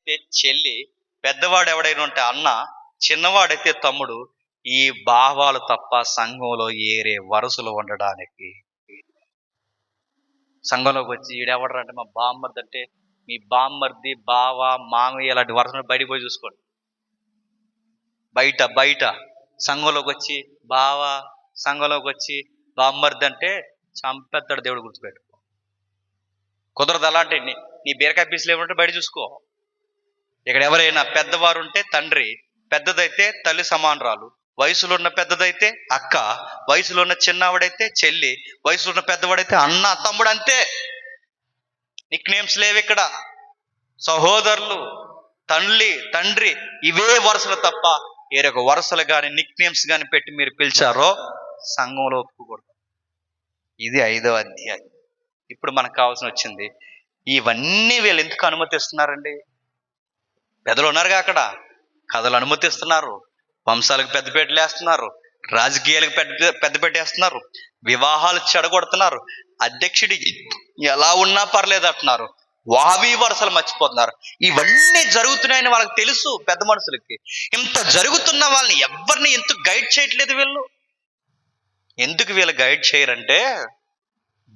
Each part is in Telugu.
ఎవడైతే చెల్లి, పెద్దవాడు ఎవడైనా ఉంటే అన్న, చిన్నవాడైతే తమ్ముడు. ఈ భావాలు తప్ప సంఘంలో ఏరే వరుసలు ఉండడానికి. సంఘంలోకి వచ్చి ఈడెవడరా అంటే మా బామ్మర్ది అంటే, మీ బామ్మర్ది, బావ, మామయ్య ఇలాంటి వరుసలు బయటికి పోయి చూసుకోండి. బయట సంఘంలోకి వచ్చి బావ, సంఘంలోకి వచ్చి బామ్మర్ది అంటే చంపేస్తాడు దేవుడు, గుర్తుపెట్టు. కుదరదు. అలాంటి నీ బీరకాయ పీసులు ఏమంటే బయట చూసుకో. ఇక్కడ ఎవరైనా పెద్దవారు ఉంటే తండ్రి, పెద్దదైతే తల్లి సమానరాలు, వయసులో ఉన్న పెద్దదైతే అక్క, వయసులో ఉన్న చిన్నవాడైతే చెల్లి, వయసులో ఉన్న పెద్దవాడైతే అన్న, తమ్ముడు, అంతే. నిక్ నేమ్స్ లేవు ఇక్కడ. సహోదరులు, తండ్రి ఇవే వరుసలు తప్ప వేరొక వరుసలు కానీ నిక్ నేమ్స్ కానీ పెట్టి మీరు పిలిచారో సంఘంలో ఒప్పుకోకూడదు. ఇది 5వ అధ్యాయం. ఇప్పుడు మనకు కావాల్సిన వచ్చింది, ఇవన్నీ వీళ్ళు ఎందుకు అనుమతిస్తున్నారండి? పెద్దలు ఉన్నారుగా అక్కడ, కథలు అనుమతిస్తున్నారు, వంశాలకు పెద్దపేటలు వేస్తున్నారు, రాజకీయాలకు పెద్దపేట వేస్తున్నారు, వివాహాలు చెడగొడుతున్నారు, అధ్యక్షుడి ఎలా ఉన్నా పర్లేదు అంటున్నారు, వావి వరుసలు మర్చిపోతున్నారు. ఇవన్నీ జరుగుతున్నాయని వాళ్ళకి తెలుసు. పెద్ద మనుషులకి ఇంత జరుగుతున్న వాళ్ళని ఎవరిని ఎందుకు గైడ్ చేయట్లేదు వీళ్ళు? ఎందుకు వీళ్ళు గైడ్ చేయరంటే,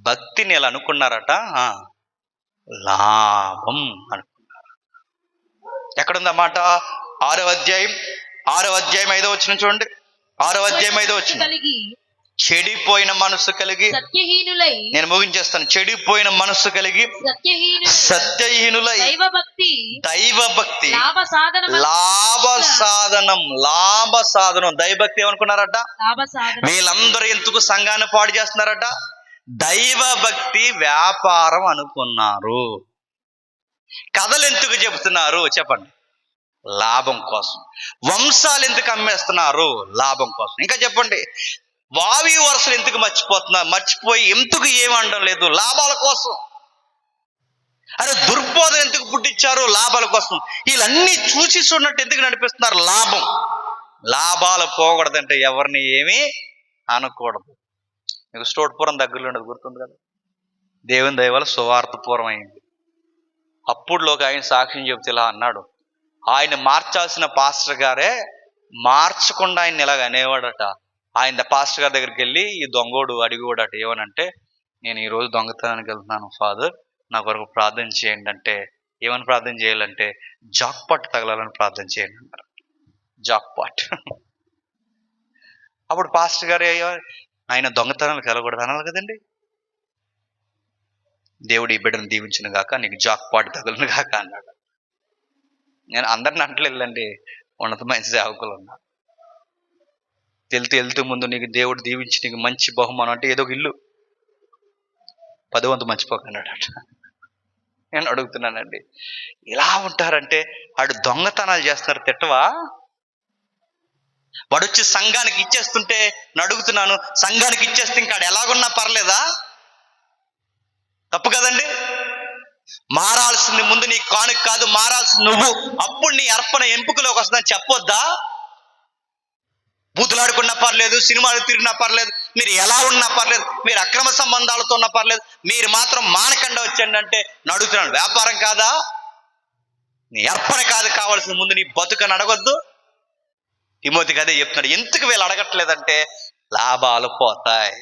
భక్తిని ఎలా అనుకున్నారట, లాభం అనుకున్నారు. ఎక్కడుందన్నమాట? 6వ అధ్యాయం 5వ వచనం చూడండి. 6వ అధ్యాయం 5వ వచనం. చెడిపోయిన మనస్సు కలిగి, సత్యహీనులై, నేను ముగించేస్తాను. చెడిపోయిన మనస్సు కలిగి సత్యహీనులై దైవభక్తి లాభ సాధనం దైవభక్తి ఏమనుకున్నారట? వీళ్ళందరూ ఎందుకు సంఘాన్ని పాడు చేస్తున్నారట? దైవభక్తి వ్యాపారం అనుకున్నారు. కథలు ఎందుకు చెబుతున్నారు చెప్పండి? లాభం కోసం. వంశాలు ఎందుకు అమ్మేస్తున్నారు? లాభం కోసం. ఇంకా చెప్పండి, వావి వరుసలు ఎందుకు మర్చిపోయి ఎందుకు ఏమనడం లేదు? లాభాల కోసం. అరే, దుర్బోధన ఎందుకు పుట్టించారు? లాభాల కోసం. వీళ్ళన్నీ చూసి చూడనట్టు ఎందుకు నడిపిస్తున్నారు? లాభాలు పోకూడదంటే ఎవరిని ఏమీ అనకూడదు. మీకు స్టోట్పురం దగ్గరలో ఉండదు, గుర్తుంది కదా? దేవుని దయ వల్ల సువార్తపూర్వం అయింది. అప్పుడులోకి ఆయన సాక్ష్యం చెబితే ఇలా అన్నాడు, ఆయన మార్చాల్సిన పాస్టర్ గారే మార్చకుండా ఆయన ఇలాగ అనేవాడట. ఆయన పాస్టర్ గారి దగ్గరికి వెళ్ళి ఈ దొంగోడు అడిగోడట, ఏమనంటే, నేను ఈరోజు దొంగతనానికి వెళ్తున్నాను ఫాదర్, నా కొరకు ప్రార్థన చేయండి అంటే, ఏమని ప్రార్థన చేయాలంటే, జాక్పాట్ తగలాలని ప్రార్థన చేయండి అన్నారు. జాక్పాట్. అప్పుడు పాస్టర్ గారు ఆయన దొంగతనాలకు వెళ్ళకూడదు అన్నారు కదండి. దేవుడు ఈ బిడ్డను దీవించిన గాక, నీకు జాక్పాట్ తగలను గాక అన్నాడు. నేను అందరిని అంటలేదండి, ఉన్నతమైన సేవకులు ఉన్నా. వెళ్తూ ముందు నీకు దేవుడు దీవించి నీకు మంచి బహుమానం అంటే ఏదో ఒక ఇల్లు 10 వంతు మర్చిపోకన్నాడట. నేను అడుగుతున్నానండి, ఇలా ఉంటారంటే వాడు దొంగతనాలు చేస్తున్నారు, తిట్టవా? వాడు వచ్చి సంఘానికి ఇచ్చేస్తుంటే నేను అడుగుతున్నాను, సంఘానికి ఇచ్చేస్తే ఇంకా ఎలాగున్నా పర్లేదా? తప్పు కదండి. మారాల్సింది ముందు నీ కానుక కాదు, మారాల్సింది నువ్వు. అప్పుడు నీ అర్పణ ఎంపికలోకి వస్తుందని చెప్పొద్దా? బూతులాడుకున్నా పర్లేదు, సినిమాలు తిరిగినా పర్లేదు, మీరు ఎలా ఉన్నా పర్లేదు, మీరు అక్రమ సంబంధాలతో ఉన్నా పర్లేదు, మీరు మాత్రం మానకుండా వచ్చండి అంటే అడుగుతున్నాను, వ్యాపారం కాదా? నీ అర్పణ కాదు కావాల్సింది, ముందు నీ బతుకని అడగొద్దు. తిమోతికి అదే చెప్తున్నాడు. ఎందుకు వీళ్ళు అడగట్లేదంటే లాభాలు పోతాయి.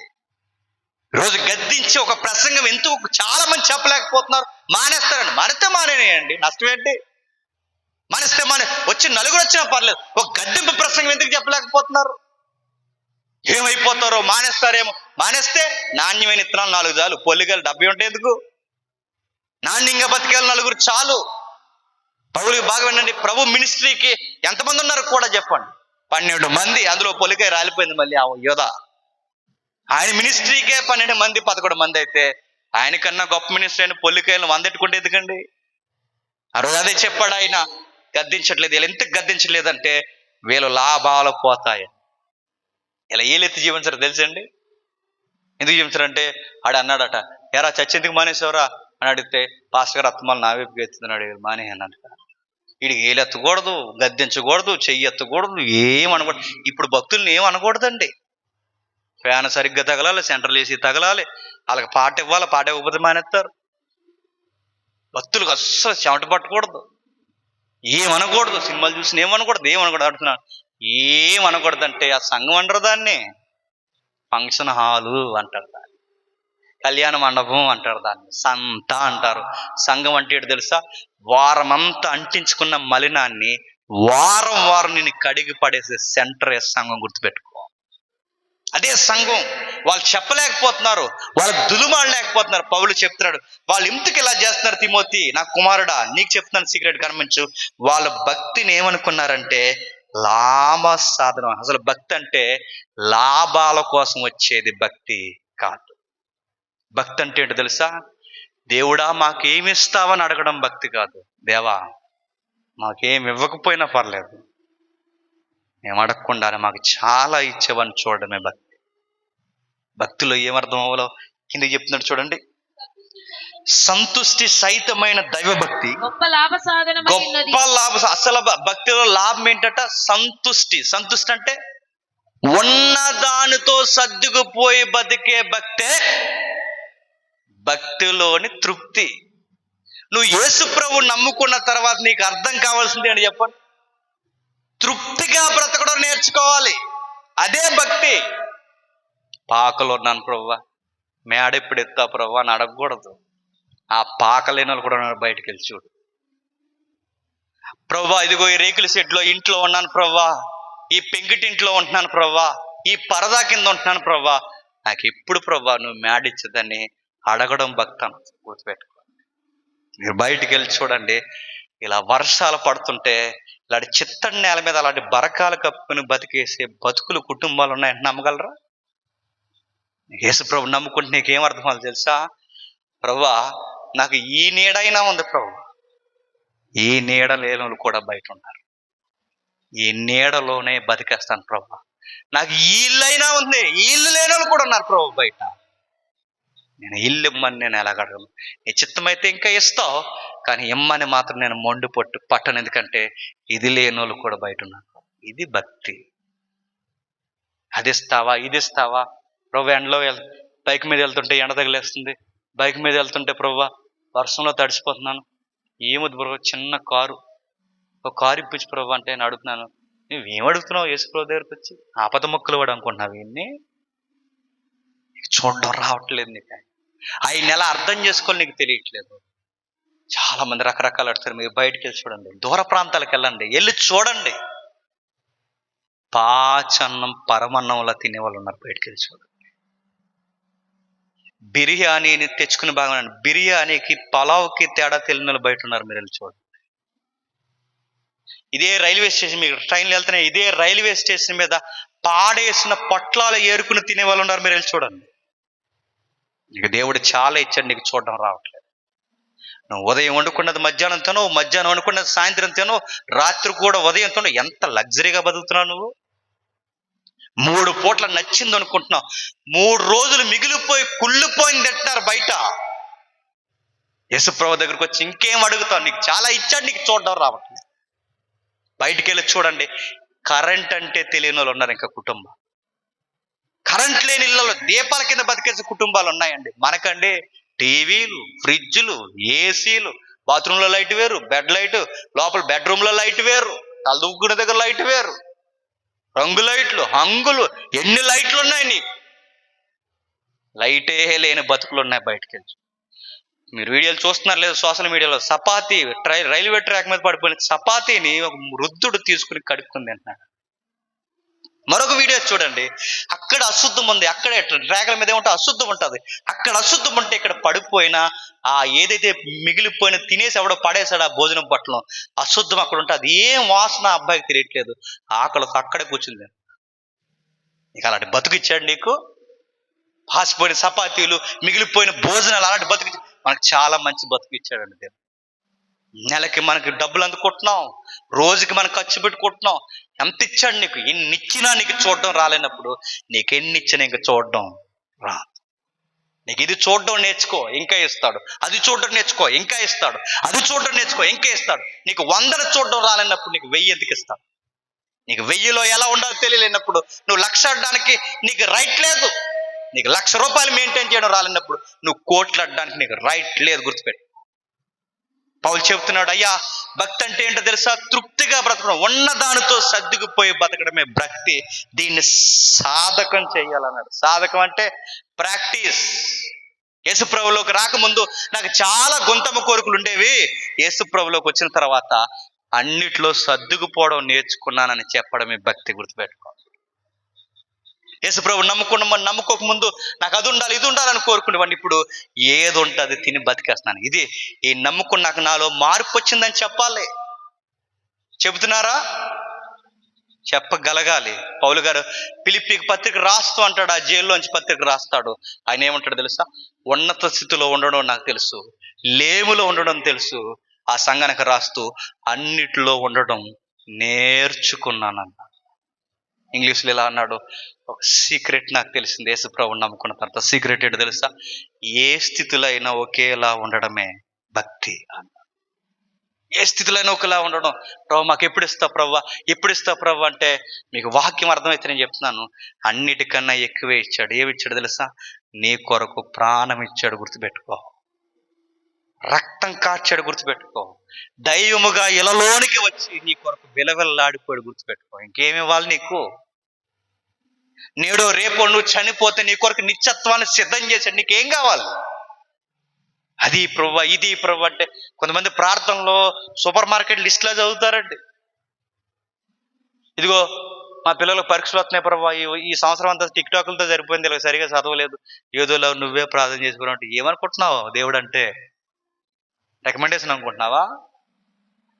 రోజు గద్దించి ఒక ప్రసంగం ఎందుకు చాలా మంది చెప్పలేకపోతున్నారు? మానేస్తారండి. మానేస్తే మానేయండి, నష్టం ఏంటి? మానేస్తే వచ్చి నలుగురు వచ్చినా పర్లేదు, ఒక గద్దింపు ప్రసంగం ఎందుకు చెప్పలేకపోతున్నారు? ఏమైపోతారో, మానేస్తారేమో. మానేస్తే నాణ్యమైన ఇత్తనాలు 4 చాలు, పొల్లికలు 70 ఉంటే ఎందుకు? నాణ్యంగా బతికేలు 4 చాలు. పౌలుకి బాగా వినండి, ప్రభు మినిస్ట్రీకి ఎంతమంది ఉన్నారు కూడా చెప్పండి? 12 మంది. అందులో పొలికాయ రాలిపోయింది మళ్ళీ ఆ యోధ. ఆయన మినిస్ట్రీకే 12 మంది 11 మంది అయితే ఆయనకన్నా గొప్ప మినిస్ట్రీ అయిన పొల్లికాయలు 100 ఎట్టుకుంటే ఎందుకండి? ఆ రోజు అదే చెప్పాడు ఆయన. గద్దించట్లేదు. వీళ్ళు ఎందుకు గద్దించలేదంటే వీళ్ళు లాభాలు పోతాయి. ఇలా ఏలెత్తి జీవించరు తెలుసండి. ఎందుకు జీవించరంటే ఆడు అన్నాడట, ఎరా చచ్చేందుకు మానేసేవరా అని అడిగితే, పాస్టర్ గారు అత్తమాలు నా వైపుకి ఎత్తున్నాడు, మానే అన్నాడు. వీడికి ఏలు ఎత్తకూడదు, గద్దించకూడదు, చెయ్యి ఎత్తకూడదు, ఏమనకూడదు. ఇప్పుడు భక్తుల్ని ఏం అనకూడదండి. ఫ్యాన్ సరిగ్గా తగలాలి, సెంట్రల్ ఏసీ తగలాలి, వాళ్ళకి పాట ఇవ్వాలి, పాట ఇవ్వకపోతే మానేస్తారు. భక్తులకు అస్సలు చెమట పట్టకూడదు. ఏమనకూడదు, సినిమాలు చూసిన ఏమనకూడదు, ఏమనకూడదు అంటున్నాను. ఏమనకూడదు అంటే ఆ సంఘం అంటారు దాన్ని, ఫంక్షన్ హాలు అంటారు దాన్ని, కళ్యాణ మండపం అంటారు దాన్ని, సంత అంటారు. సంఘం అంటే ఏంటి తెలుసా? వారమంతా అంటించుకున్న మలినాన్ని వారం వారం నేను కడిగి పడేసే సెంటర్ సంఘం. గుర్తుపెట్టుకో, అదే సంఘం. వాళ్ళు చెప్పలేకపోతున్నారు, వాళ్ళు దులుమాడలేకపోతున్నారు. పౌలు చెప్తున్నాడు, వాళ్ళు ఎందుకు ఇలా చేస్తున్నారు? తిమోతి నా కుమారుడా, నీకు చెప్తున్నాను, సీక్రెట్ గమనించు. వాళ్ళ భక్తిని ఏమనుకున్నారంటే లాభ సాధనం. అసలు భక్తి అంటే లాభాల కోసం వచ్చేది భక్తి కాదు. భక్తి అంటే ఏంటో తెలుసా? దేవుడా మాకేమి ఇస్తావని అడగడం భక్తి కాదు. దేవా మాకేమి ఇవ్వకపోయినా పర్లేదు, మేము అడగకుండానే మాకు చాలా ఇచ్చేవని చూడడమే భక్తి. భక్తిలో ఏమర్థం అవ్వాలో కింద చెప్తున్నాడు చూడండి. సంతుష్టి సహితమైన దైవభక్తి గొప్ప లాభ సాధన. అసలు భక్తిలో లాభం ఏంటట? సంతుష్టి. సంతుష్టి అంటే ఉన్నదానితో సర్దుకుపోయి బతికే భక్తే భక్తిలోని తృప్తి. నువ్వు యేసు ప్రభువు నమ్ముకున్న తర్వాత నీకు అర్థం కావాల్సింది అని చెప్పండి, తృప్తిగా బ్రతకడం నేర్చుకోవాలి. అదే భక్తి. పాకలో ఉన్నాను ప్రభువా, మేడ ఎప్పుడు ఎత్తా ప్రభువా అని అడగకూడదు. ఆ పాకలేని వాళ్ళు కూడా ఉన్నారు, బయటకు వెళ్ళి చూడు. ప్రభువా ఇదిగో ఈ రేకుల షెడ్లో ఇంట్లో ఉన్నాను ప్రభువా, ఈ పెంకిటింట్లో ఉంటున్నాను ప్రభువా, ఈ పరదా కింద ఉంటున్నాను ప్రభువా, నాకు ఎప్పుడు ప్రభువా నువ్వు మేడ ఇచ్చేదాన్ని అడగడం భక్తాను. గుర్తుపెట్టుకో. మీరు బయటికి వెళ్ళి చూడండి, ఇలా వర్షాలు పడుతుంటే ఇలాంటి చిత్తడి నేల మీద అలాంటి బరకాలు కప్పుకుని బతికేసే బతుకులు కుటుంబాలు ఉన్నాయంటే నమ్మగలరా? యేసు ప్రభు నమ్ముకుంటే నీకేం అర్థం అవ్వాలి తెలుసా? ప్రభువా నాకు ఈ నీడైనా ఉంది ప్రభు. ఈ నీడ లేని వాళ్ళు కూడా బయట ఉన్నారు, ఈ నీడలోనే బతికేస్తాను ప్రభు. నాకు ఈ ఇల్లైనా ఉంది, ఈ ఇల్లు లేని వాళ్ళు కూడా ఉన్నారు ప్రభు బయట. నేను ఇల్లు ఇమ్మని నేను ఎలాగడగను? నీ చిత్తమైతే ఇంకా ఇస్తావు, కానీ ఇమ్మని మాత్రం నేను మొండి పట్టను. ఎందుకంటే ఇది లేని వాళ్ళు కూడా బయట ఉన్నారు. ఇది భక్తి. అది ఇస్తావా, ఇది ఇస్తావా? ప్రభు ఎండలో బైక్ మీద వెళ్తుంటే ఎండ తగిలేస్తుంది, బైక్ మీద వెళ్తుంటే ప్రభువా వర్షంలో తడిసిపోతున్నాను, ఏమొద్దు ప్రభు చిన్న కారు, ఒక కారు ఇప్పించి ప్రభు అంటే నేను అడుగుతున్నాను. నువ్వేం అడుగుతున్నావు యేసు ప్రభు దగ్గరికి వచ్చి? ఆపద మొక్కలు వాడు అనుకుంటున్నావు. ఇవన్నీ చూడడం రావట్లేదు నీకు. ఆయన ఎలా అర్థం చేసుకోవాలి నీకు తెలియట్లేదు. చాలా మంది రకరకాలు అడుగుతారు. మీరు బయటికి వెళ్ళి చూడండి, దూర ప్రాంతాలకు వెళ్ళండి, వెళ్ళి చూడండి. పాచన్నం పరమన్నంలా తినేవాళ్ళు ఉన్నారు. బయటికి వెళ్ళి చూడండి. బిర్యానీని తెచ్చుకుని బాగా, బిర్యానీకి పలావ్కి తేడా తెలియని బయట ఉన్నారు. మీరు వెళ్ళి చూడండి. ఇదే రైల్వే స్టేషన్, మీకు ట్రైన్లు వెళ్తున్నాయి, ఇదే రైల్వే స్టేషన్ మీద పాడేసిన పొట్లాలు ఏరుకుని తినే వాళ్ళు ఉన్నారు. మీరు వెళ్ళి చూడండి. నీకు దేవుడు చాలా ఇచ్చాడు, నీకు చూడడం రావట్లేదు. నువ్వు ఉదయం వండుకున్నది మధ్యాహ్నం తినవు, మధ్యాహ్నం వండుకున్నది సాయంత్రం తినవు, రాత్రి కూడా ఉదయం తినవు. ఎంత లగ్జరీగా బతుకుతున్నావు నువ్వు. 3 పూట్ల నచ్చింది అనుకుంటున్నావు, 3 రోజులు మిగిలిపోయి కుళ్ళిపోయింది తింటారు బయట. యేసు ప్రభు దగ్గరికి వచ్చి ఇంకేం అడుగుతావు? నీకు చాలా ఇచ్చాడు, నీకు చూడడం రావట్లేదు. బయటికి వెళ్ళి చూడండి. కరెంట్ అంటే తెలియని వాళ్ళు ఉన్నారు. ఇంకా కుటుంబం కరెంట్ లేని ఇళ్లలో దీపాల కింద బతికేసే కుటుంబాలు ఉన్నాయండి. మనకండి టీవీలు, ఫ్రిడ్జ్లు, ఏసీలు, బాత్రూంలో లైట్ వేరు, బెడ్ లైట్, లోపల బెడ్రూమ్లో లైట్ వేరు, తలదుక్కునే దగ్గర లైట్ వేరు, రంగు లైట్లు, హంగులు, ఎన్ని లైట్లు ఉన్నాయి నీకు. లైటే లేని బతుకులు ఉన్నాయి. బయటకు వెళ్ళి మీరు వీడియోలు చూస్తున్నారు లేదు సోషల్ మీడియాలో, చపాతీ రైల్వే ట్రాక్ మీద పడిపోయిన చపాతీని ఒక వృద్ధుడు తీసుకుని కడుక్కుంది అంటున్నాడు. మరొక వీడియో చూడండి, అక్కడ అశుద్ధం ఉంది, అక్కడే ట్రాక్ల మీద ఏమంటే అశుద్ధం ఉంటుంది, అక్కడ అశుద్ధం ఉంటే ఇక్కడ పడిపోయిన ఆ ఏదైతే మిగిలిపోయిన తినేసి ఎవడో పడేసాడు ఆ భోజనం పట్ల, అశుద్ధం అక్కడ ఉంటే అది ఏం వాసన అబ్బాయికి తెలియట్లేదు, ఆకలితో అక్కడే కూర్చుంది. నీకు అలాంటి బతుకిచ్చాడు నీకు. పాసిపోయిన చపాతీలు, మిగిలిపోయిన భోజనాలు, అలాంటి బతుకు మనకు చాలా మంచి బతుకు ఇచ్చాడండి దేవుడు. నెలకి మనకి డబ్బులు అందుకుంటున్నాం, రోజుకి మనం ఖర్చు పెట్టుకుంటున్నాం. ఎంత ఇచ్చాడు నీకు. ఎన్ని ఇచ్చినా నీకు చూడడం రాలేనప్పుడు నీకెన్ని ఇచ్చినా ఇంకా చూడడం రాదు. నీకు ఇది చూడడం నేర్చుకో, ఇంకా ఇస్తాడు. అది చూడడం నేర్చుకో, ఇంకా ఇస్తాడు. అది చూడడం నేర్చుకో, ఇంకా ఇస్తాడు. నీకు 100 చూడడం రాలేనప్పుడు నీకు 1000 ఎందుకు ఇస్తాడు. నీకు 1000లో ఎలా ఉండాలో తెలియలేనప్పుడు నువ్వు 1,00,000 అడ్డానికి నీకు రైట్ లేదు. నీకు 1,00,000 రూపాయలు మెయింటైన్ చేయడం రాలేనప్పుడు నువ్వు కోట్లు అడ్డానికి నీకు రైట్ లేదు. గుర్తుపెట్టు. పౌలు చెబుతున్నాడు, అయ్యా భక్తి అంటే ఏంటో తెలుసా? తృప్తిగా బ్రతకడం, ఉన్నదానితో సర్దుకుపోయి బతకడమే భక్తి. దీన్ని సాధకం చేయాలన్నాడు. సాధకం అంటే ప్రాక్టీస్. యేసుప్రభులోకి రాకముందు నాకు చాలా గొంతమ్మ కోరికలు ఉండేవి. యేసుప్రభులోకి వచ్చిన తర్వాత అన్నిట్లో సర్దుకుపోవడం నేర్చుకున్నానని చెప్పడమే భక్తి. గుర్తుపెట్టుకో. యేసుప్రభు నమ్ముకోక ముందు నాకు అది ఉండాలి ఇది ఉండాలని కోరుకునేవాడిని. ఇప్పుడు ఏది ఉంటే అది తిని బతికేస్తున్నాను. ఇది ఈ నమ్ముకున్నాక నాలో మార్పు వచ్చిందని చెప్పాలి. చెబుతున్నారా? చెప్పగలగాలి. పౌలు గారు ఫిలిప్పీకి పత్రిక రాస్తూ అంటాడు, ఆ జైల్లోంచి పత్రిక రాస్తాడు. ఆయన ఏమంటాడు తెలుసా? ఉన్నత స్థితిలో ఉండడం నాకు తెలుసు, లేములో ఉండడం తెలుసు. ఆ సంఘానికి రాస్తూ అన్నిటిలో ఉండడం నేర్చుకున్నానన్న. ఇంగ్లీష్లో ఇలా అన్నాడు, ఒక సీక్రెట్ నాకు తెలిసింది యేసుప్రభుని నమ్ముకున్న తర్వాత. సీక్రెట్ ఏంటో తెలుసా? ఏ స్థితిలో అయినా ఒకేలా ఉండడమే భక్తి అన్న. ఏ స్థితిలో అయినా ఒకలా ఉండడం. ప్రభు మాకు ఎప్పుడు ఇస్తావు ప్రభు అంటే మీకు వాక్యం అర్థమైతే నేను చెప్తున్నాను, అన్నిటికన్నా ఎక్కువే ఇచ్చాడు. ఏమి ఇచ్చాడు తెలుసా? నీ కొరకు ప్రాణం ఇచ్చాడు. గుర్తుపెట్టుకో. రక్తం కార్చాడు. గుర్తుపెట్టుకో. దైవముగా ఇలలోనికి వచ్చి నీ కొరకు విలవిల్లాడిపోయాడు. గుర్తుపెట్టుకో. ఇంకేమి ఇవ్వాలి నీకు? నేడు రేపు నువ్వు చనిపోతే నీ కొరకు నిత్యత్వాన్ని సిద్ధం చేశాడు. నీకేం కావాలి? అది ప్రభు, ఇది ప్రభు అంటే కొంతమంది ప్రార్థనలో సూపర్ మార్కెట్ లిస్ట్లో చదువుతారండి. ఇదిగో మా పిల్లలకు పరీక్షలు వస్తున్నాయి ప్రభు, ఈ సంవత్సరం అంతా టిక్ టాక్లతో సరిపోయింది, ఇలా సరిగా చదవలేదు, ఏదోలా నువ్వే ప్రార్థన చేసుకున్నావు అంటే ఏమనుకుంటున్నావు? దేవుడు అంటే రికమెండేషన్ అనుకుంటున్నావా?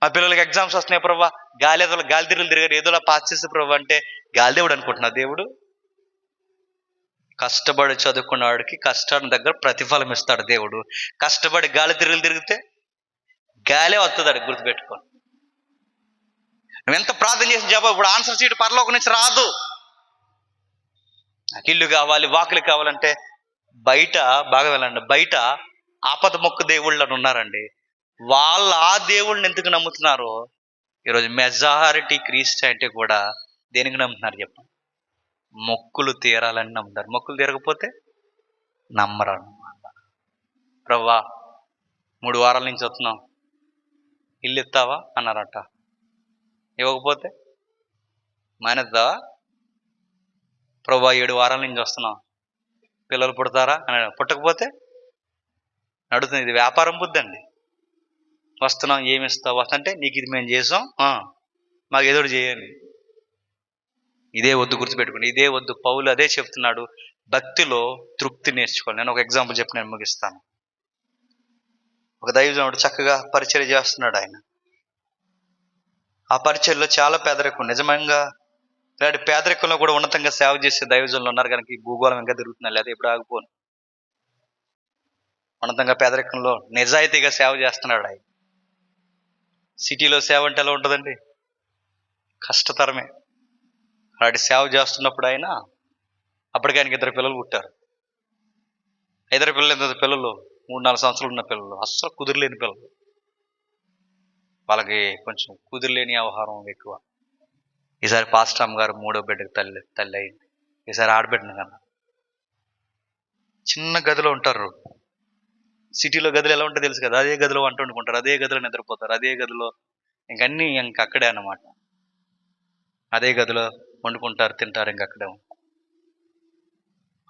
మా పిల్లలకి ఎగ్జామ్స్ వస్తున్నాయి ప్రభు, గాలి తిరుగులు తిరిగారు, ఏదోలా పాస్ చేసే ప్రభు అంటే గాలి దేవుడు అనుకుంటున్నావు? దేవుడు కష్టపడి చదువుకున్నవాడికి కష్టాన్ని దగ్గర ప్రతిఫలం ఇస్తాడు దేవుడు. కష్టపడి గాలి తిరుగులు తిరిగితే గాలే వస్తుంది. గుర్తుపెట్టుకోండి. నువ్వు ఎంత ప్రార్థన చేసిన జవాబు ఇప్పుడు ఆన్సర్ షీట్ పరలోకం నుంచి రాదు. నాకు ఇల్లు కావాలి, వాకులు కావాలంటే బయట బాగా వెళ్ళండి. బయట ఆపద మొక్క దేవుళ్ళు అని ఉన్నారండి. వాళ్ళు ఆ దేవుళ్ళని ఎందుకు నమ్ముతున్నారో ఈరోజు మెజారిటీ క్రిస్టియానిటీ కూడా దేనికి నమ్ముతున్నారు చెప్పండి? మొక్కులు తీరాలని నమ్ముతారు. మొక్కులు తీరకపోతే నమ్మరు అన్నమాట. ప్రవ్వా 3 వారాల నుంచి వస్తున్నాం, ఇల్లు ఇస్తావా అన్నారట. ఇవ్వకపోతే మానేద్దావా? ప్రవ్వా 7 వారాల నుంచి వస్తున్నాం, పిల్లలు పుడతారా అన్నాడు. పుట్టకపోతే నడుతుంది. ఇది వ్యాపారం బుద్ధి అండి. వస్తున్నాం, ఏమి ఇస్తావు వస్తుంటే నీకు ఇది మేము చేసాం, మాకు ఏదో చేయండి. ఇదే వద్దు. గుర్తుపెట్టుకోండి, ఇదే వద్దు. పౌలు అదే చెప్తున్నాడు, భక్తిలో తృప్తి నేర్చుకోవాలి. నేను ఒక ఎగ్జాంపుల్ చెప్పి నేను ముగిస్తాను. ఒక దైవజనుడు చక్కగా పరిచర్య చేస్తున్నాడు. ఆయన ఆ పరిచర్యలో చాలా పేదరికం, నిజంగా ఇలాంటి పేదరికంలో కూడా ఉన్నతంగా సేవ చేసే దైవజనులు ఉన్నారు కనుక ఈ భూగోళం ఇంకా తిరుగుతున్నా, లేదా ఇప్పుడు ఆగిపోను. ఉన్నతంగా పేదరికంలో నిజాయితీగా సేవ చేస్తున్నాడు ఆయన. సిటీలో సేవ అంటే ఎలా ఉంటుందండి? కష్టతరమే. అలాంటి సేవ చేస్తున్నప్పుడు ఆయన అప్పటికి ఆయనకి 2 పిల్లలు పుట్టారు. 2 పిల్లలు 3-4 సంవత్సరాలు ఉన్న పిల్లలు, అస్సలు కుదిరిలేని పిల్లలు. వాళ్ళకి కొంచెం కుదిరిలేని వ్యవహారం ఎక్కువ. ఈసారి పాస్టమ్ గారు 3వ బిడ్డకి తల్లి అయింది. ఈసారి ఆడబిడ్డను కన్నా. చిన్న గదిలో ఉంటారు. సిటీలో గదులు ఎలా ఉంటే తెలుసు కదా, అదే గదిలో వంట వండుకుంటారు, అదే గదిలో నిద్రపోతారు, అదే గదిలో ఇంకన్నీ అక్కడే అన్నమాట. అదే గదిలో వండుకుంటారు, తింటారు, ఇంకక్కడే ఉంటారు.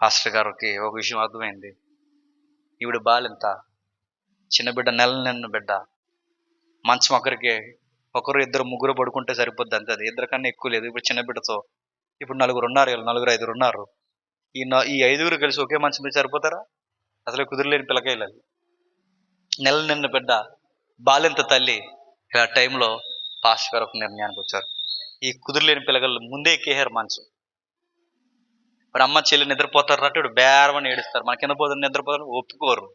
పాస్టర్ గారికి ఒక విషయం అర్థమైంది. ఈవిడ బాలింత, చిన్న బిడ్డ, నెల నిన్న బిడ్డ. మంచం ఒకరికి 1-2-3 పడుకుంటే సరిపోద్ది అంతే. అది 2 కన్నా ఎక్కువ లేదు. ఇప్పుడు చిన్న బిడ్డతో ఇప్పుడు 4 ఉన్నారు, 4-5 ఉన్నారు. ఈ 5 కలిసి ఒకే మంచం మీద సరిపోతారా? అసలు కుదిరలేని పిల్లకాయలు. నెల నిన్న బిడ్డ, బాలింత తల్లి. ఇలా టైంలో పాస్టర్ గారు ఒక నిర్ణయానికి వచ్చారు. ఈ కుదిరలేని పిల్లగాళ్ళు ముందే ఎక్కేహారు మంచం. మరి అమ్మ చెల్లి నిద్రపోతారు అంటే ఇప్పుడు బేరమని ఏడుస్తారు. మన కింద పోతారు, నిద్రపోతారు, ఒప్పుకోరు.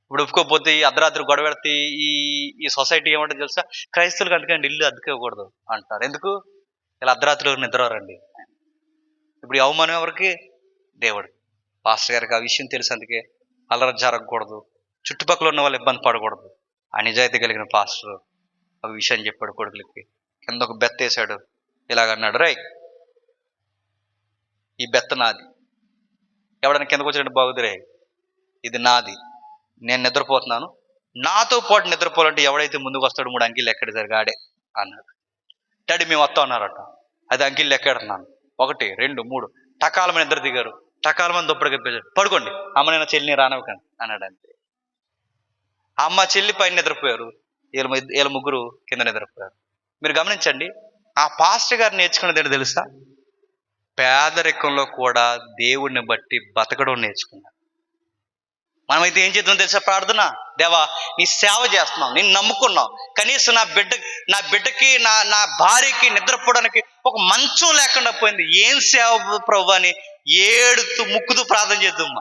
ఇప్పుడు ఒప్పుకోకపోతే ఈ అర్ధరాత్రి గొడవ పెడితే ఈ సొసైటీ ఏమంటుంది తెలుసా? క్రైస్తవులకు అందుకండి ఇల్లు అద్దెకోకూడదు అంటారు. ఎందుకు? ఇలా అర్ధరాత్రి నిద్రవారండి. ఇప్పుడు ఈ అవమానం ఎవరికి? దేవుడు. పాస్టర్ గారికి ఆ విషయం తెలుసు, అందుకే అల్లరి జరగకూడదు, చుట్టుపక్కల ఉన్న వాళ్ళు ఇబ్బంది పడకూడదు. ఆ నిజాయితీ కలిగిన పాస్టర్ ఒక విషయం చెప్పాడు కొడుకులకి. కింద ఒక బెత్త వేసాడు, ఇలాగన్నాడు, రై ఈ బెత్త నాది, ఎవడన్నా కిందకు వచ్చినట్టు బాగుదిరే, ఇది నాది, నేను నిద్రపోతున్నాను, నాతో పాటు నిద్రపోవాలంటే ఎవడైతే ముందుకు వస్తాడు 3 అంకీలు ఎక్కడ జరిగాడే అన్నాడు. డాడీ మేము వస్తాం అన్నారట. అది అంకీలు ఎక్కడున్నాను 1 2 3 టకాల మంది నిద్ర దిగారు. టకాల మంది దుప్పటి కప్పేశారు. పడుకోండి అమ్మ నేను చెల్లిని రానవకండి అన్నాడు. అంతే. అమ్మ చెల్లి పైన నిద్రపోయారు, వీళ్ళ ముగ్గురు కింద నిద్రపోయారు. మీరు గమనించండి, ఆ పాస్టర్ గారు నేర్చుకున్నది ఏంటో తెలుసా? పేదరికంలో కూడా దేవుడిని బట్టి బతకడం నేర్చుకున్నారు. మనమైతే ఏం చేద్దాం తెలుసా? ప్రార్థన, దేవా నీ సేవ చేస్తున్నాం, నేను నమ్ముకున్నాం, కనీసం నా బిడ్డకి నా భార్యకి నిద్రపోవడానికి ఒక మంచం లేకుండా పోయింది, ఏం సేవ ప్రభు అని ఏడుతూ ముక్కుతూ ప్రార్థన చేద్దాం.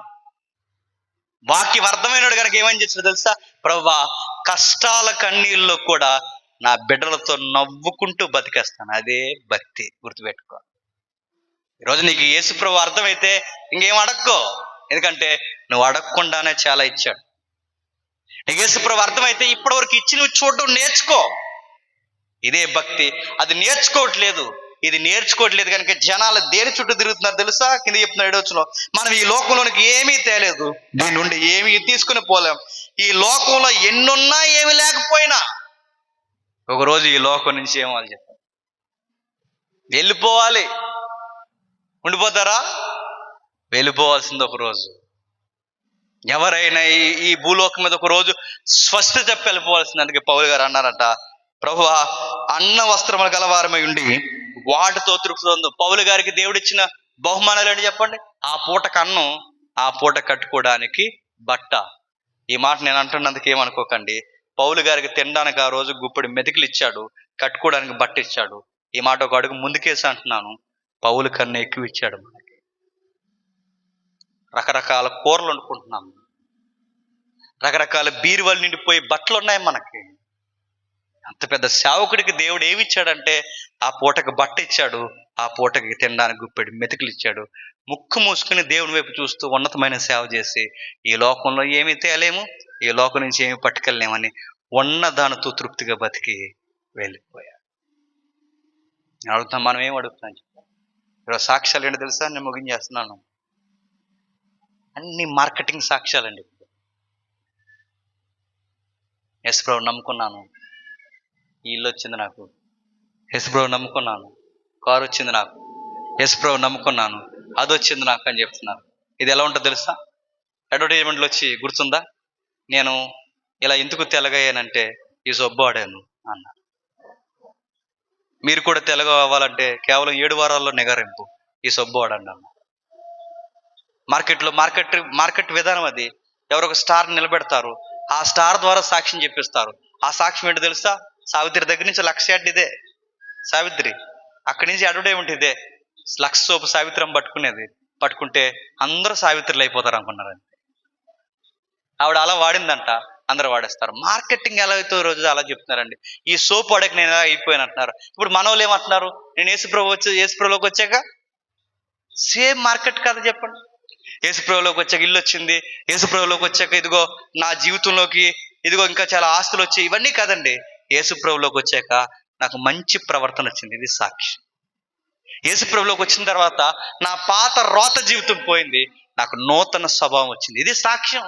వాక్యం అర్థమైనడు కనుక ఏమని చేస్తాడు తెలుసా? ప్రభువా కష్టాల కన్నీళ్ళలో కూడా నా బిడ్డలతో నవ్వుకుంటూ బతికేస్తాను. అదే భక్తి. గుర్తుపెట్టుకో. ఈరోజు నీకు యేసు ప్రభు అర్థమైతే ఇంకేం అడక్కో, ఎందుకంటే నువ్వు అడగకుండానే చాలా ఇచ్చాడు. నీకు యేసు ప్రభు అర్థమైతే ఇప్పటివరకు ఇచ్చి నువ్వు చూడడం నేర్చుకో. ఇదే భక్తి. అది నేర్చుకోవట్లేదు, ఇది నేర్చుకోవట్లేదు కనుక జనాలు దేని చుట్టూ తిరుగుతున్నారు తెలుసా? కింద చెప్తున్నారు 7వ వచనంలో, మనం ఈ లోకంలోనికి ఏమీ తేలేదు, దీని నుండి ఏమీ తీసుకుని పోలేం. ఈ లోకంలో ఎన్నున్నా ఏమి లేకపోయినా ఒకరోజు ఈ లోకం నుంచి ఏమవాలి చెప్పాలి, వెళ్ళిపోవాలి. ఉండిపోతారా? వెళ్ళిపోవాల్సింది ఒకరోజు. ఎవరైనా ఈ భూలోకం మీద ఒక రోజు స్వస్థ చెప్పి వెళ్ళిపోవాల్సింది. అందుకే పౌలు గారు అన్నారట, ప్రభువా అన్న వస్త్రములు గలవారమై ఉండి వాటితో తృప్తి పొందు. పౌలు గారికి దేవుడిచ్చిన బహుమానాలు ఏంటి చెప్పండి? ఆ పూటకు అన్నం, ఆ పూట కట్టుకోవడానికి బట్ట. ఈ మాట నేను అంటున్నందుకు ఏమనుకోకండి. పౌలు గారికి తినడానికి ఆ రోజు గుప్పెడు మెతుకులు ఇచ్చాడు, కట్టుకోవడానికి బట్ట ఇచ్చాడు. ఈ మాట ఒక అడుగు ముందుకేసి అంటున్నాను, పౌలు కన్నా ఎక్కువ ఇచ్చాడు మనకి. రకరకాల కూరలు వండుకుంటున్నాం, రకరకాల బీరువాలు నిండిపోయి బట్టలు ఉన్నాయి మనకి. అంత పెద్ద సేవకుడికి దేవుడు ఏమి ఇచ్చాడంటే ఆ పూటకి బట్ట ఇచ్చాడు, ఆ పూటకి తినడానికి గుప్పెడు మెతుకులు ఇచ్చాడు. ముక్కు మూసుకుని దేవుని వైపు చూస్తూ ఉన్నతమైన సేవ చేసి ఈ లోకంలో ఏమి తేలేము, ఈ లోకం నుంచి ఏమి పట్టుకెళ్ళలేమని ఉన్న దానితో తృప్తిగా బతికి వెళ్ళిపోయాడు. అడుగుతాం, మనం ఏం అడుగుతున్నాం చెప్పాలి? ఈరోజు సాక్ష్యాలు ఏంటో తెలుసా? నేను ముగించేస్తున్నాను. అన్ని మార్కెటింగ్ సాక్ష్యాలండి. యేసు ప్రభు నమ్ముకున్నాను, ఈ ఇల్లు వచ్చింది నాకు. యేసు ప్రభు నమ్ముకున్నాను, కారు వచ్చింది నాకు. యేసు ప్రభు నమ్ముకున్నాను, అది వచ్చింది నాకు అని చెప్తున్నారు. ఇది ఎలా ఉంటుందో తెలుసా? అడ్వర్టైజ్మెంట్లు వచ్చి గుర్తుందా, నేను ఇలా ఎందుకు తెలగయ్యానంటే ఈ సొబ్బు ఆడాను అన్నారు. మీరు కూడా తెలగ అవ్వాలంటే కేవలం 7 వారాల్లో నిగారింపు, ఈ సొబ్బు ఆడండి అన్నారు. మార్కెట్ విధానం అది. ఎవరొక స్టార్ నిలబెడతారు, ఆ స్టార్ ద్వారా సాక్ష్యం చెప్పిస్తారు. ఆ సాక్ష్యం ఏంటో తెలుసా? సావిత్రి దగ్గర నుంచి 1,00,000 యాడ్ ఇదే సావిత్రి, అక్కడి నుంచి అడ్వర్టైజ్మెంట్ ఇదే. 1,00,000 సోపు సావిత్రం పట్టుకుంటే అందరూ సావిత్రులు అయిపోతారు అనుకున్నారు. ఆవిడ అలా వాడిందంట, అందరూ వాడేస్తారు. మార్కెటింగ్ ఎలా అయితే రోజు అలా చెప్తున్నారండి. ఈ సోప్ వాడక నేను ఎలా అయిపోయాను అంటున్నారు. ఇప్పుడు మన వాళ్ళు ఏమంటున్నారు? నేను యేసుప్రభులోకి వచ్చాక సేమ్ మార్కెట్ కాదు చెప్పండి. యేసుప్రభులోకి వచ్చాక ఇల్లు వచ్చింది, యేసుప్రభులోకి వచ్చాక ఇదిగో నా జీవితంలోకి ఇదిగో ఇంకా చాలా ఆస్తులు వచ్చాయి, ఇవన్నీ కాదండి. యేసుప్రభులోకి వచ్చాక నాకు మంచి ప్రవర్తన వచ్చింది, ఇది సాక్షి. యేసుప్రభులోకి వచ్చిన తర్వాత నా పాత రోత జీవితం పోయింది, నాకు నూతన స్వభావం వచ్చింది, ఇది సాక్ష్యం.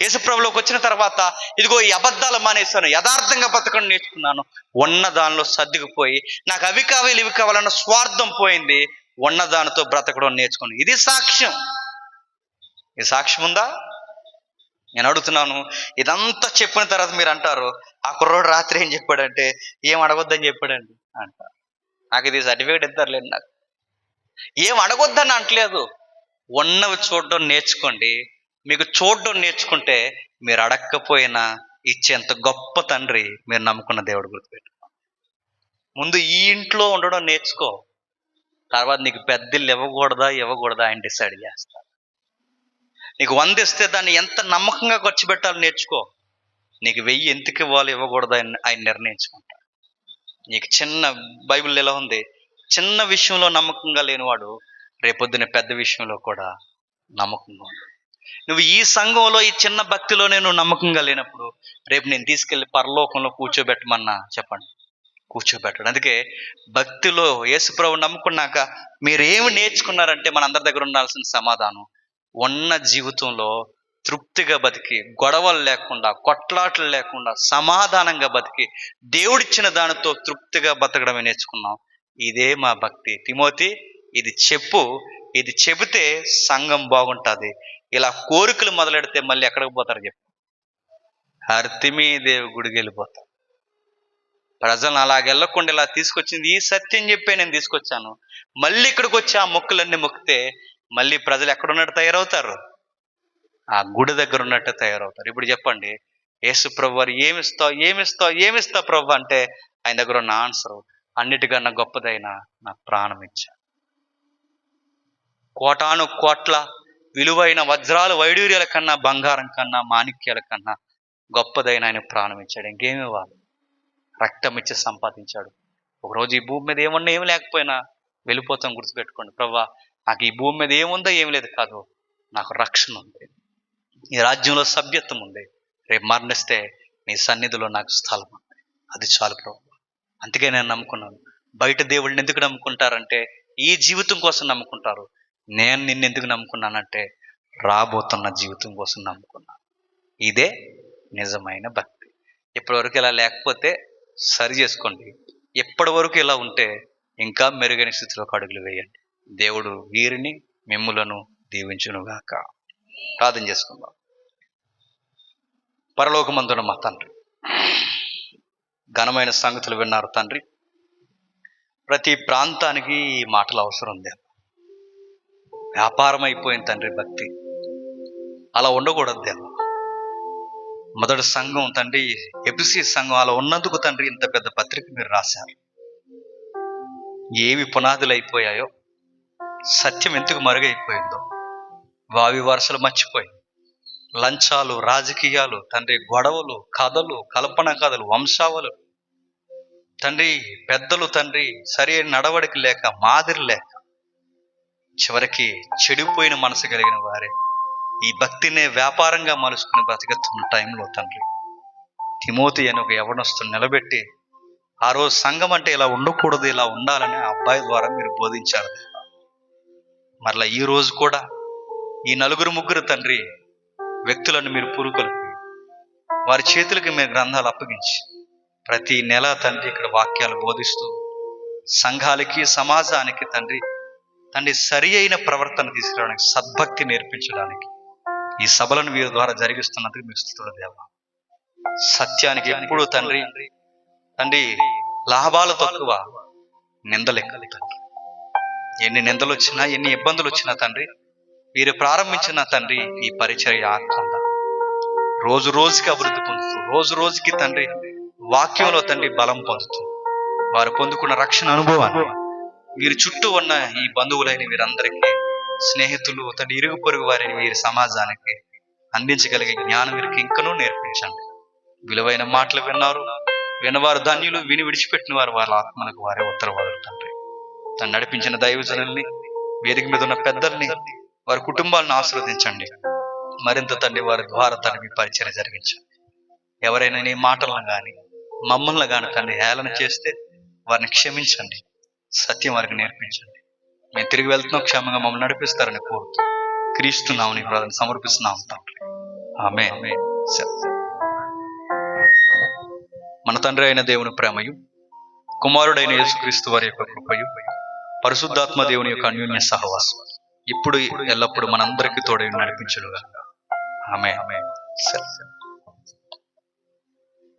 యేసుప్రభులోకి వచ్చిన తర్వాత ఇదిగో ఈ అబద్ధాలు మానేశాను, యథార్థంగా బతకడం నేర్చుకున్నాను, ఉన్న దానిలో సర్దుకుపోయి నాకు అవి కావాలి ఇవి కావాలన్న స్వార్థం పోయింది, ఉన్న దానితో బ్రతకడం నేర్చుకున్నాను, ఇది సాక్ష్యం. ఈ సాక్ష్యం ఉందా? నేను అడుగుతున్నాను. ఇదంతా చెప్పిన తర్వాత మీరు అంటారు, ఆ కుర్రోడు రాత్రి ఏం చెప్పాడంటే ఏం అడగొద్దని చెప్పాడండి అంటారు. నాకు ఇది సర్టిఫికేట్ ఇద్దరులేండి. నాకు ఏం అడగొద్దని అంటలేదు, ఉన్నవి చూడడం నేర్చుకోండి. మీకు చూడడం నేర్చుకుంటే మీరు అడగకపోయినా ఇచ్చేంత గొప్ప తండ్రి మీరు నమ్ముకున్న దేవుడు. గుర్తుపెట్టుకో. ముందు ఈ ఇంట్లో ఉండడం నేర్చుకో, తర్వాత నీకు పెద్దలు ఇవ్వకూడదా ఆయన డిసైడ్ చేస్తారు. నీకు 100 ఇస్తే దాన్ని ఎంత నమ్మకంగా ఖర్చు పెట్టాలో నేర్చుకో. నీకు 1000 ఎందుకు ఇవ్వాలి ఇవ్వకూడదు ఆయన నిర్ణయించుకుంటాడు. నీకు చిన్న బైబిల్ ఎలా ఉంది, చిన్న విషయంలో నమ్మకంగా లేనివాడు రేపొద్దున పెద్ద విషయంలో కూడా నమ్మకంగా ఉంది. నువ్వు ఈ సంఘంలో ఈ చిన్న భక్తిలో నేను నమ్మకంగా లేనప్పుడు రేపు నేను తీసుకెళ్ళి పరలోకంలో కూర్చోబెట్టమన్నా చెప్పండి, కూర్చోబెట్టాడు. అందుకే భక్తిలో యేసుప్రభు నమ్ముకున్నాక మీరు ఏమి నేర్చుకున్నారంటే మనందరి దగ్గర ఉండాల్సిన సమాధానం, ఉన్న జీవితంలో తృప్తిగా బతికి, గొడవలు లేకుండా, కొట్లాటలు లేకుండా, సమాధానంగా బతికి, దేవుడిచ్చిన దానితో తృప్తిగా బతకడమే నేర్చుకున్నాం. ఇదే మా భక్తి. తిమోతి, ఇది చెప్పు. ఇది చెబితే సంఘం బాగుంటుంది. ఇలా కోరికలు మొదలెడితే మళ్ళీ ఎక్కడికి పోతారు చెప్పు? హర్తిమీదేవి గుడికి వెళ్ళిపోతారు. ప్రజలను అలాగెళ్ళకుండా ఇలా తీసుకొచ్చింది ఈ సత్యం చెప్పే నేను తీసుకొచ్చాను. మళ్ళీ ఇక్కడికి వచ్చి ఆ మొక్కులన్నీ మొక్కితే మళ్ళీ ప్రజలు ఎక్కడున్నట్టు తయారవుతారు? ఆ గుడి దగ్గర ఉన్నట్టు తయారవుతారు. ఇప్పుడు చెప్పండి, యేసు ప్రభు వారు ఏమిస్తావు ప్రభు అంటే ఆయన దగ్గర ఉన్న ఆన్సర్, అన్నిటికన్నా గొప్పదైన నా ప్రాణం ఇచ్చా. కోటాను కోట్ల విలువైన వజ్రాలు వైడూర్యాల కన్నా, బంగారం కన్నా, మాణిక్యాల కన్నా గొప్పదైన ఆయన ప్రాణం ఇచ్చాడు. ఇంకేమి ఇవ్వాలి? రక్తం ఇచ్చి సంపాదించాడు. ఒకరోజు ఈ భూమి మీద ఏమన్నా ఏమి లేకపోయినా వెళ్ళిపోతాం. గుర్తుపెట్టుకోండి, ప్రవ్వా నాకు ఈ భూమి మీద ఏముందో ఏమి లేదు కాదు, నాకు రక్షణ ఉంది, ఈ రాజ్యంలో సభ్యత్వం ఉంది, రేపు మరణిస్తే నీ సన్నిధిలో నాకు స్థలం ఉంది, అది చాలు ప్రభు. అందుకే నేను నమ్ముకున్నాను. బయట దేవుడిని ఎందుకు నమ్ముకుంటారంటే ఈ జీవితం కోసం నమ్ముకుంటారు. నేను నిన్ను ఎందుకు నమ్ముకున్నానంటే రాబోతున్న జీవితం కోసం నమ్ముకున్నాను. ఇదే నిజమైన భక్తి. ఇప్పటివరకు ఇలా లేకపోతే సరి చేసుకోండి. ఎప్పటి వరకు ఇలా ఉంటే ఇంకా మెరుగైన స్థితిలోకి అడుగులు వేయండి. దేవుడు వీరిని మిమ్ములను దీవించునుగాక. ప్రార్థన చేసుకుందాం. పరలోకమందున మా తండ్రి, ఘనమైన సంగతులు విన్నారు తండ్రి. ప్రతి ప్రాంతానికి ఈ మాటలు అవసరం ఉంది. వ్యాపారం అయిపోయింది తండ్రి భక్తి. అలా ఉండకూడదు దేవా. మొదటి సంఘం తండ్రి, ఎఫెసీ సంఘం అలా ఉన్నందుకు తండ్రి ఇంత పెద్ద పత్రిక మీరు రాశారు. ఏవి పునాదులు అయిపోయాయో, సత్యం ఎందుకు మరుగైపోయిందో, వావి వరుసలు మర్చిపోయి లంచాలు, రాజకీయాలు తండ్రి, గొడవలు, కథలు, కల్పన కథలు, వంశావలు తండ్రి, పెద్దలు తండ్రి సరైన నడవడిక లేక, మాదిరి లేక, చివరికి చెడిపోయిన మనసు కలిగిన వారే ఈ భక్తినే వ్యాపారంగా మలుసుకుని బ్రతికెత్తున్న టైంలో తండ్రి, తిమోతి అని ఒక యవనస్తుని నిలబెట్టి ఆ రోజు సంఘం అంటే ఇలా ఉండకూడదు, ఇలా ఉండాలని ఆ అబ్బాయి ద్వారా మీరు బోధించారు. మరలా ఈ రోజు కూడా ఈ నలుగురు ముగ్గురు తండ్రి వ్యక్తులను మీరు పురుకొల్పి వారి చేతులకి మీరు గ్రంథాలు అప్పగించి ప్రతి నెల తండ్రి ఇక్కడ వాక్యాలు బోధిస్తూ సంఘాలకి, సమాజానికి తండ్రి సరి అయిన ప్రవర్తన తీసుకురావడానికి, సద్భక్తి నేర్పించడానికి ఈ సభలను వీరి ద్వారా జరిగిస్తున్నందుకు మీకు స్తుతులు దేవా. సత్యానికి ఎప్పుడు తండ్రి లాభాలు తక్కువ, నిందలెక్కలు తండ్రి. ఎన్ని నిందలు వచ్చినా, ఎన్ని ఇబ్బందులు వచ్చినా తండ్రి, వీరు ప్రారంభించిన తండ్రి ఈ పరిచర్య ఆత్మ రోజు రోజుకి అభివృద్ధి పొందుతూ, రోజు రోజుకి తండ్రి వాక్యంలో తండ్రి బలం పొందుతూ, వారు పొందుకున్న రక్షణ అనుభవాన్ని వీరి చుట్టూ ఉన్న ఈ బంధువులైన వీరందరికీ, స్నేహితులు తండ్రి, ఇరుగు పొరుగు వారిని వీరి సమాజానికి అందించగలిగే జ్ఞానం వీరికి ఇంకనూ నేర్పించండి. విలువైన మాటలు విన్నారు, విన్నవారు ధన్యులు, విని విడిచిపెట్టిన వారు వాళ్ళ ఆత్మలకు వారే ఉత్తరవాదులు తండ్రి. తను నడిపించిన దైవజనుల్ని, వేదిక మీద ఉన్న పెద్దల్ని, వారి కుటుంబాలను ఆశీర్వదించండి. మరింత తండ్రి వారి ద్వారా తండ్రి మీ పరిచయం జరిగించండి. ఎవరైనా నీ మాటలను కానీ మమ్మల్ని కానీ తండ్రి హేళన చేస్తే వారిని క్షమించండి, సత్యం వారికి నేర్పించండి. మేము తిరిగి వెళ్తున్నాం, క్షేమంగా మమ్మల్ని నడిపిస్తారని కోరుతూ క్రీస్తు నామమున ప్రార్థన సమర్పిస్తున్నాం తండ్రి. ఆమేన్. మన తండ్రి అయిన దేవుని ప్రేమయు, కుమారుడైన యేసుక్రీస్తు వారి యొక్క కృపయు, పరిశుద్ధాత్మ దేవుని యొక్క అన్యోన్య సహవాసం ఇప్పుడు ఎల్లప్పుడు మనందరికీ తోడై నడిపించునుగాక. ఆమేన్.